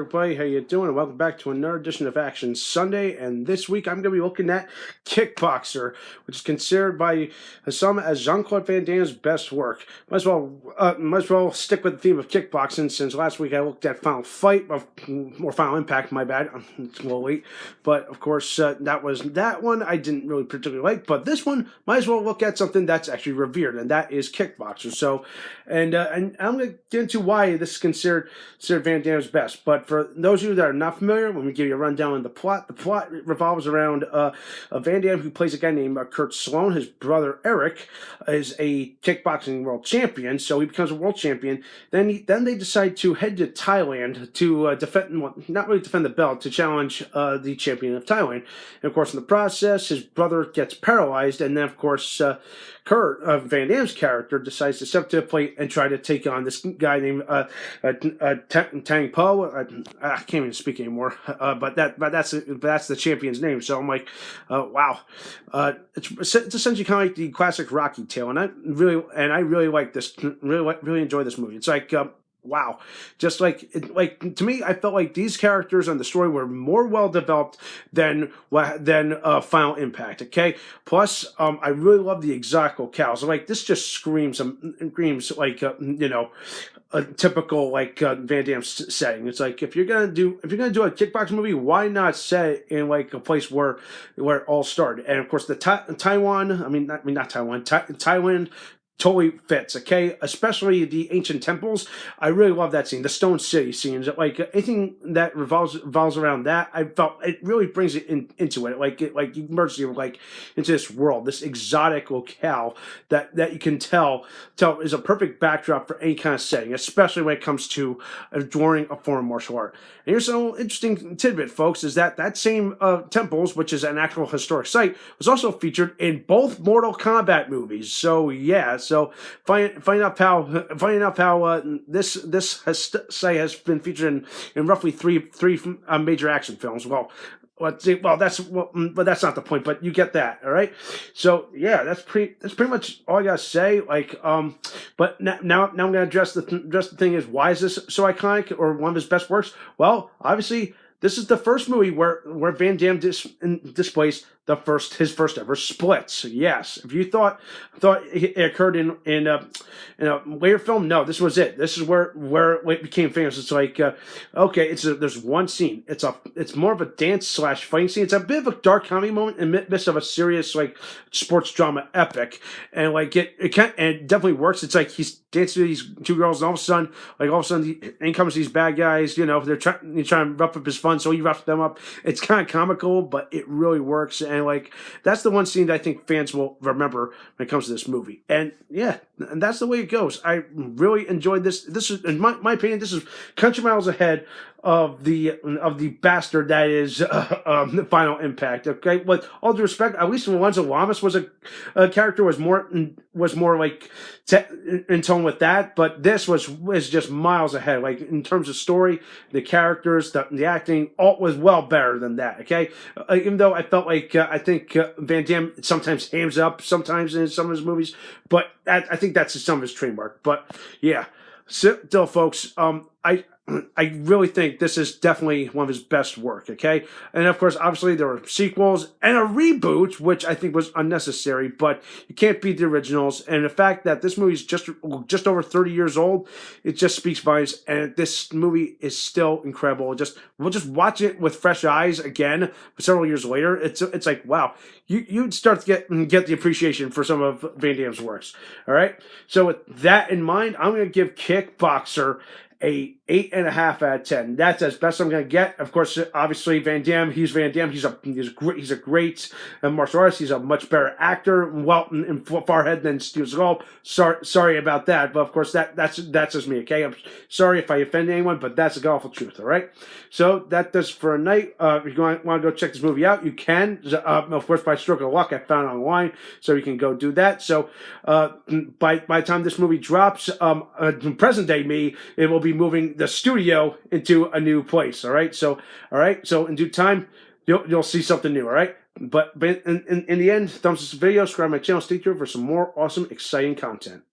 everybody? How you doing? And welcome back to another edition of Action Sunday. And this week I'm going to be looking at Kickboxer, which is considered by some as Jean-Claude Van Damme's best work. Might as well stick with the theme of kickboxing, since last week I looked at Final Fight, or Final Impact. My bad, it's a little late. But of course, that one I didn't really particularly like. But this one, might as well look at something that's actually revered, and that is Kickboxer. So, and I'm going to get into why this is considered Van Damme's best. But for those of you that are not familiar, let me give you a rundown on the plot. The plot revolves around Van Damme, who plays a guy named Kurt Sloan. His brother Eric is a kickboxing world champion, so he becomes a world champion. Then they decide to head to Thailand to defend, well, not really defend the belt, to challenge the champion of Thailand. And of course, in the process, his brother gets paralyzed, and then of course, Kurt, Van Damme's character, decides to step to the plate and try to take on this guy named Tang Po. I can't even speak anymore, but that's the champion's name. So I'm like, wow, it's essentially kind of like the classic Rocky tale, and I really like this, really enjoy this movie. It's like, wow, just like to me, I felt like these characters and the story were more well developed than Final Impact. Okay, plus I really love the exotic locales. Like this just screams like a typical Van Damme setting. It's like if you're gonna do a kickboxing movie, why not set it in like a place where it all started? And of course, the Thailand totally fits, okay? Especially the ancient temples. I really love that scene. The Stone City scenes, like anything that revolves around that, I felt it really brings it into it. Like you merge you into this world, this exotic locale that you can tell is a perfect backdrop for any kind of setting, especially when it comes to adoring a foreign martial art. And here's some interesting tidbit, folks, is that same temples, which is an actual historic site, was also featured in both Mortal Kombat movies. So yeah. So finding out how this site has been featured in roughly three major action films. But that's not the point. But you get that, all right. So yeah, that's pretty much all I gotta say. But now I'm gonna address the thing is, why is this so iconic, or one of his best works? Well, obviously, this is the first movie where Van Damme displays his first ever splits. Yes, if you thought it occurred in a later film, no, this was it. This is where it became famous. It's like okay, there's one scene. It's more of a dance / fighting scene. It's a bit of a dark comedy moment in the midst of a serious sports drama epic, and it definitely works. It's like he's dancing to these two girls, and all of a sudden, in comes these bad guys. They're trying to rough up his fun, so he roughs them up. It's kind of comical, but it really works. And that's the one scene that I think fans will remember when it comes to this movie. And yeah, and that's the way it goes. I really enjoyed this. This is, in my opinion, this is country miles ahead of the bastard that is the Final Impact. Okay, with all due respect, at least Lorenzo Lamas was a character was more like in tone with that, but this was just miles ahead. Like in terms of story, the characters, the acting, all was well better than that. Okay, even though I felt like I think Van Damme sometimes hams up sometimes in some of his movies, but I think that's some of his trademark. But yeah, still, folks, I really think this is definitely one of his best work, okay? And of course, obviously, there were sequels and a reboot, which I think was unnecessary, but you can't beat the originals. And the fact that this movie is just over 30 years old, it just speaks volumes. And this movie is still incredible. We'll just watch it with fresh eyes again several years later. It's like, wow, you'd start to get the appreciation for some of Van Damme's works, all right? So with that in mind, I'm going to give Kickboxer a 8.5 out of 10. That's as best I'm going to get. Of course, obviously, Van Damme. He's Van Damme. He's a great martial artist. He's a much better actor. Well, in far ahead than Steven Seagal. Sorry about that, but of course that's just me. Okay, I'm sorry if I offend anyone, but that's the awful truth. All right. So that does for a night. If you want to go check this movie out, you can. Of course, by stroke of luck, I found it online, so you can go do that. So by the time this movie drops, present day me, it will be moving the studio into a new place. All right. So in due time, you'll see something new. All right. But in the end, thumbs up this video, subscribe to my channel, stay tuned for some more awesome, exciting content.